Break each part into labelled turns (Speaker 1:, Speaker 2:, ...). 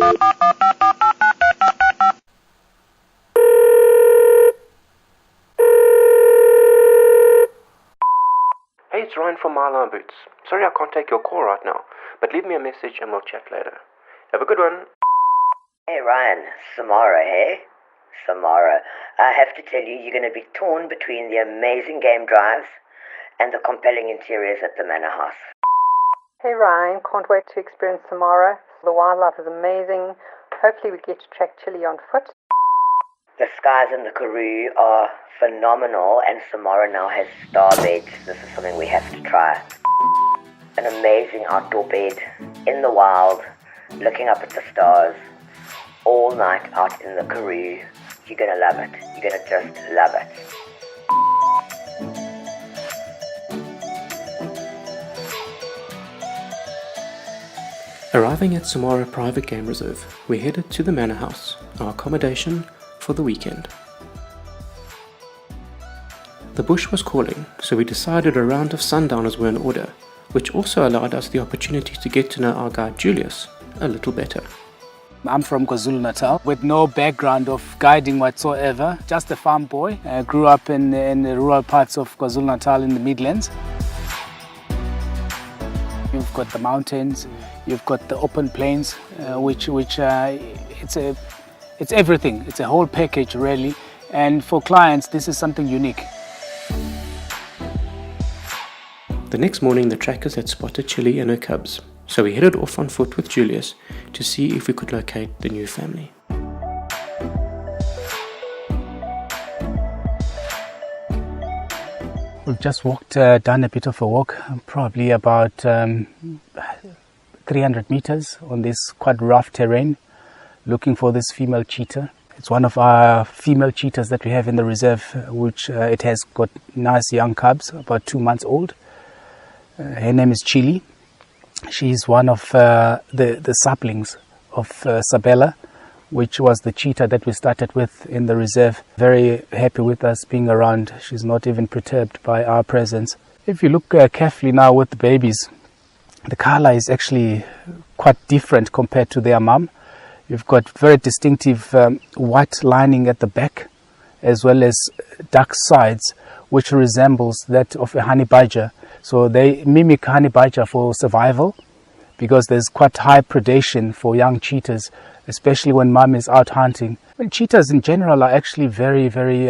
Speaker 1: Hey, it's Ryan from Mile Boots. Sorry I can't take your call right now, but leave me a message and we'll chat later. Have a good one.
Speaker 2: Hey Ryan, Samara, hey? Samara, I have to tell you, you're going to be torn between the amazing game drives and the compelling interiors at the Manor House.
Speaker 3: Hey Ryan, can't wait to experience Samara. The wildlife is amazing. Hopefully we get to track Chili on foot.
Speaker 2: The skies in the Karoo are phenomenal, and Samara now has star beds. This is something we have to try. An amazing outdoor bed in the wild, looking up at the stars, all night out in the Karoo. You're gonna love it. You're gonna just love it.
Speaker 1: Arriving at Samara Private Game Reserve, we headed to the Manor House, our accommodation for the weekend. The bush was calling, so we decided a round of sundowners were in order, which also allowed us the opportunity to get to know our guide Julius a little better.
Speaker 4: I'm from KwaZulu-Natal with no background of guiding whatsoever, just a farm boy. I grew up in the rural parts of KwaZulu-Natal in the Midlands. You've got the mountains, you've got the open plains, which it's everything. It's a whole package really, and for clients this is something unique.
Speaker 1: The next morning the trackers had spotted Chili and her cubs, so we headed off on foot with Julius to see if we could locate the new family.
Speaker 4: We've just walked done a bit of a walk, probably about 300 meters on this quite rough terrain, looking for this female cheetah. It's one of our female cheetahs that we have in the reserve, which it has got nice young cubs, about 2 months old. Her name is Chili. She's one of the saplings of Sabella, which was the cheetah that we started with in the reserve. Very happy with us being around. She's not even perturbed by our presence. If you look carefully now with the babies, the color is actually quite different compared to their mum. You've got very distinctive white lining at the back, as well as dark sides, which resembles that of a honey badger. So they mimic honey badger for survival, because there's quite high predation for young cheetahs, especially when mum is out hunting. Well, cheetahs in general are actually very, very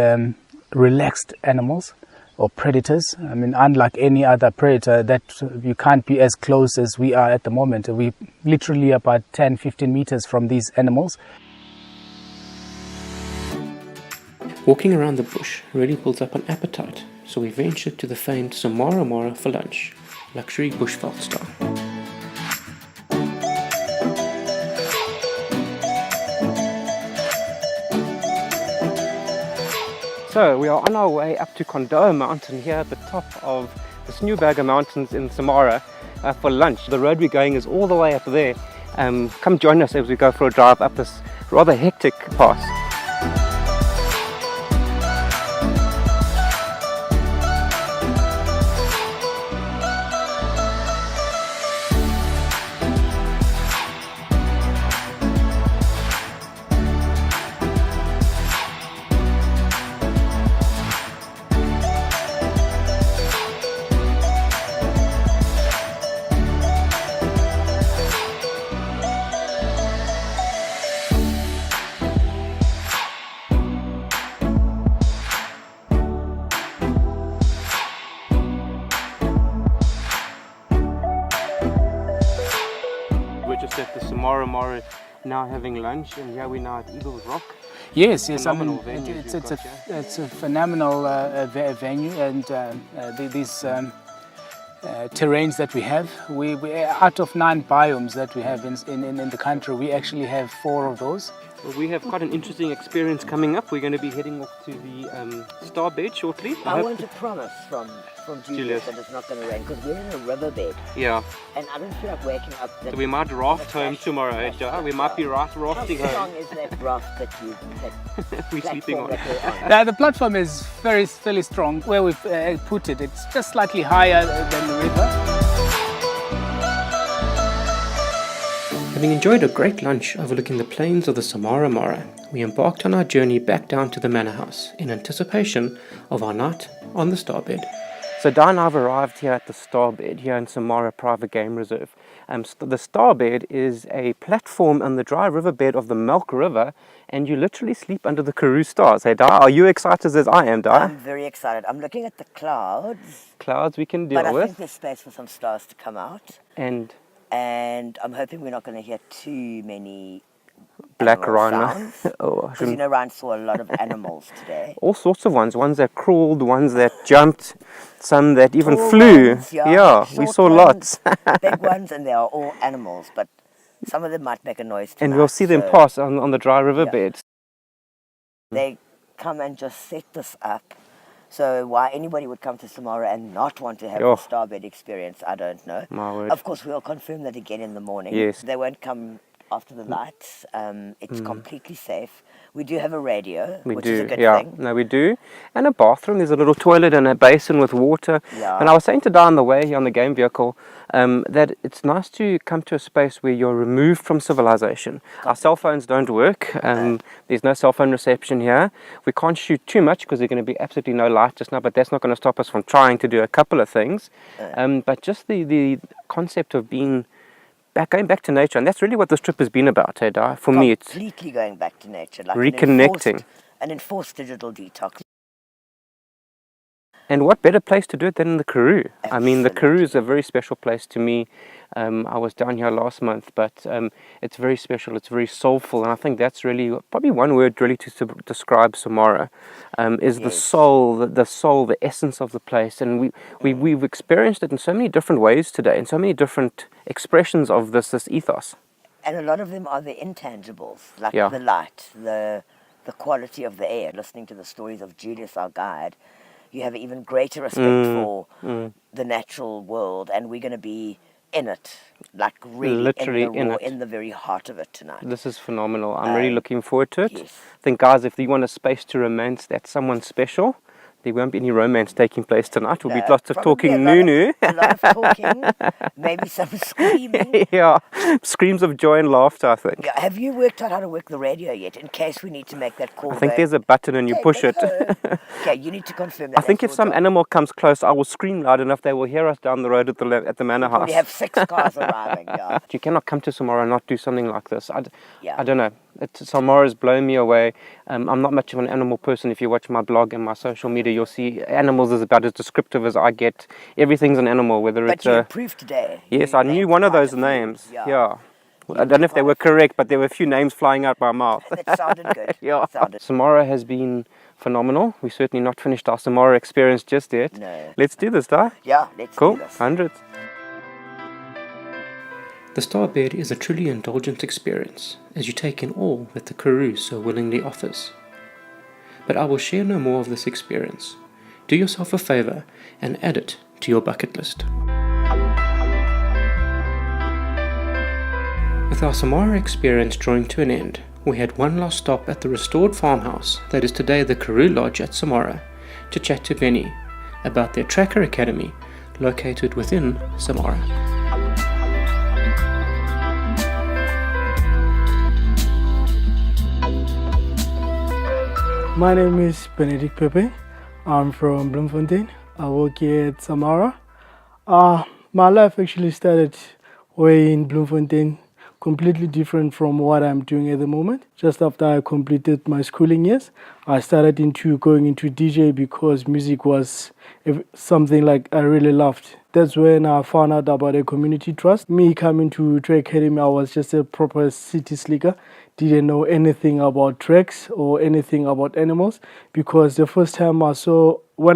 Speaker 4: relaxed animals or predators. I mean, unlike any other predator, that you can't be as close as we are at the moment. We're literally about 10-15 meters from these animals.
Speaker 1: Walking around the bush really builds up an appetite, so we ventured to the famed Samara Mara for lunch, luxury bushveld style. So we are on our way up to Camdeboo Mountain here at the top of the Snowbagger Mountains in Samara for lunch. The road we're going is all the way up there. Come join us as we go for a drive up this rather hectic pass. Just at the Samara Mara now having lunch, and here we now at Eagles Rock.
Speaker 4: Yes,
Speaker 1: Phenomenal
Speaker 4: I mean,
Speaker 1: venue
Speaker 4: it's a phenomenal venue, and these terrains that we have. We out of 9 biomes that we have in the country, we actually have 4 of those.
Speaker 1: Well, we have quite an interesting experience coming up. We're going to be heading off to the star bed shortly.
Speaker 2: I want a promise from Julius that it's not going to rain, because we're in a riverbed.
Speaker 1: Yeah.
Speaker 2: And I don't feel like waking up.
Speaker 1: So we might raft home tomorrow, eh, Joe? We might be rafting home.
Speaker 2: How strong is that raft that
Speaker 1: we're sleeping on?
Speaker 4: The platform is fairly strong. Where we've put it, it's just slightly higher than the river.
Speaker 1: Having enjoyed a great lunch overlooking the plains of the Samara Mara, we embarked on our journey back down to the Manor House in anticipation of our night on the Starbed. So Di and I have arrived here at the Starbed here in Samara Private Game Reserve. The Starbed is a platform on the dry riverbed of the Milk River, and you literally sleep under the Karoo stars. Hey Di, are you excited as I am, Di?
Speaker 2: I'm very excited. I'm looking at the clouds.
Speaker 1: Clouds we can deal
Speaker 2: But I
Speaker 1: with.
Speaker 2: think there's space for some stars to come out.
Speaker 1: And
Speaker 2: I'm hoping we're not going to hear too many
Speaker 1: black rhino.
Speaker 2: sounds.
Speaker 1: Oh,
Speaker 2: Because you know, Ryan saw a lot of animals today.
Speaker 1: all sorts of ones that crawled, ones that jumped, some that even
Speaker 2: Tall
Speaker 1: flew.
Speaker 2: ones, yeah,
Speaker 1: we
Speaker 2: short
Speaker 1: saw
Speaker 2: ones,
Speaker 1: lots.
Speaker 2: big ones, and they are all animals, but some of them might make a noise tonight.
Speaker 1: And we'll see them
Speaker 2: so
Speaker 1: pass on the dry riverbeds.
Speaker 2: They come and just set this up. So why anybody would come to Samara and not want to have
Speaker 1: Oh.
Speaker 2: the Starbed experience, I don't know.
Speaker 1: My word.
Speaker 2: Of course, we'll confirm that again in the morning.
Speaker 1: Yes.
Speaker 2: They won't come after the lights. It's completely safe. We do have a radio,
Speaker 1: We
Speaker 2: which
Speaker 1: do,
Speaker 2: is a good
Speaker 1: yeah.
Speaker 2: thing.
Speaker 1: No, we do. And a bathroom. There's a little toilet and a basin with water.
Speaker 2: Yeah.
Speaker 1: And I was saying to Di on the way here on the game vehicle that it's nice to come to a space where you're removed from civilization. Our cell phones don't work. There's no cell phone reception here. We can't shoot too much because there's going to be absolutely no light just now, but that's not going to stop us from trying to do a couple of things. But just the concept of being going back to nature, and that's really what this trip has been about, hey Di? For me, it's
Speaker 2: Completely going back to nature. Like
Speaker 1: reconnecting.
Speaker 2: An enforced digital detox.
Speaker 1: And what better place to do it than in the Karoo? I mean, the Karoo is
Speaker 2: Absolutely.
Speaker 1: a very special place to me. I was down here last month, but it's very special. It's very soulful, and I think that's really probably one word really to describe Samara is the
Speaker 2: Yes.
Speaker 1: soul, the essence of the place. And we've experienced it in so many different ways today, in so many different expressions of this ethos.
Speaker 2: And a lot of them are the intangibles, like
Speaker 1: Yeah.
Speaker 2: the light, the quality of the air. Listening to the stories of Julius, our guide, you have even greater respect for the natural world, and we're going to be in it, like really
Speaker 1: Literally in it.
Speaker 2: in the very heart of it tonight.
Speaker 1: This is phenomenal. I'm really looking forward to it.
Speaker 2: Yes.
Speaker 1: I think, guys, if you want a space to romance that someone special, there won't be any romance taking place tonight. We'll be lots of
Speaker 2: Probably
Speaker 1: talking
Speaker 2: a lot of-
Speaker 1: nunu.
Speaker 2: A lot of talking, maybe some screaming.
Speaker 1: Yeah, screams of joy and laughter, I think.
Speaker 2: Yeah, have you worked out how to work the radio yet, in case we need to make that call?
Speaker 1: I think there's a button and you push it.
Speaker 2: Okay, you need to confirm that.
Speaker 1: I think if
Speaker 2: That's
Speaker 1: some
Speaker 2: your job.
Speaker 1: animal comes close, I will scream loud enough they will hear us down the road at the Manor House.
Speaker 2: We have 6 cars arriving, yeah.
Speaker 1: You cannot come to Samara and not do something like this.
Speaker 2: Yeah.
Speaker 1: I don't know. Samara's blown me away. I'm not much of an animal person. If you watch my blog and my social media, you'll see animals is about as descriptive as I get. Everything's an animal, whether
Speaker 2: But
Speaker 1: it's
Speaker 2: you
Speaker 1: a...
Speaker 2: improved today.
Speaker 1: Yes,
Speaker 2: You
Speaker 1: I knew
Speaker 2: named
Speaker 1: one of
Speaker 2: quite a
Speaker 1: those
Speaker 2: few.
Speaker 1: names.
Speaker 2: Yeah.
Speaker 1: Yeah. I don't know if they were correct, but there were a few names flying out my mouth.
Speaker 2: That sounded good.
Speaker 1: Yeah.
Speaker 2: Sounded.
Speaker 1: Samara has been phenomenal. We've certainly not finished our Samara experience just yet.
Speaker 2: No.
Speaker 1: Let's do this, Di.
Speaker 2: Yeah, let's
Speaker 1: Cool.
Speaker 2: do this.
Speaker 1: 100. The Starbed is a truly indulgent experience, as you take in all that the Karoo so willingly offers. But I will share no more of this experience. Do yourself a favour and add it to your bucket list. With our Samara experience drawing to an end, we had one last stop at the restored farmhouse that is today the Karoo Lodge at Samara to chat to Bennie about their Tracker Academy located within Samara.
Speaker 5: My name is Benedict Pepe. I'm from Bloemfontein. I work here at Samara. My life actually started way in Bloemfontein, completely different from what I'm doing at the moment. Just after I completed my schooling years, I started going into DJ because music was something like I really loved. That's when I found out about a community trust. Me coming to Track Academy, I was just a proper city slicker. Didn't know anything about tracks or anything about animals, because the first time when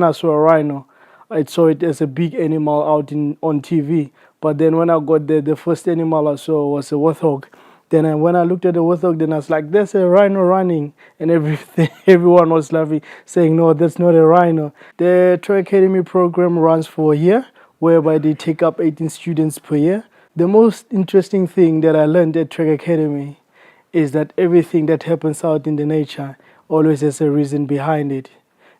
Speaker 5: I saw a rhino, I saw it as a big animal out on TV. But then when I got there, the first animal I saw was a warthog. Then when I looked at the warthog, then I was like, there's a rhino running. And everyone was laughing, saying, no, that's not a rhino. The Track Academy program runs for a year, whereby they take up 18 students per year. The most interesting thing that I learned at Track Academy is that everything that happens out in the nature always has a reason behind it.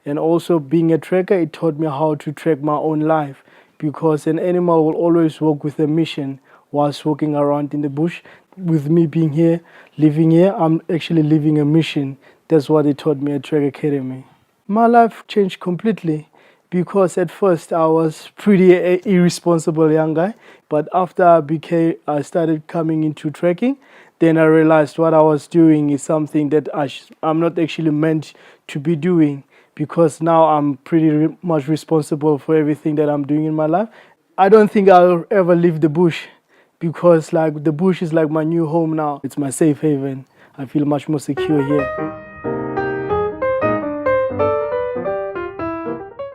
Speaker 5: And also being a tracker, it taught me how to track my own life, because an animal will always walk with a mission whilst walking around in the bush. with me being here, living here, I'm actually living a mission. That's what they taught me at Trek Academy. My life changed completely because at first I was pretty irresponsible young guy. But after I started coming into trekking, then I realized what I was doing is something that I'm not actually meant to be doing, because now I'm pretty much responsible for everything that I'm doing in my life. I don't think I'll ever leave the bush, because like the bush is like my new home now. It's my safe haven. I feel much more secure here.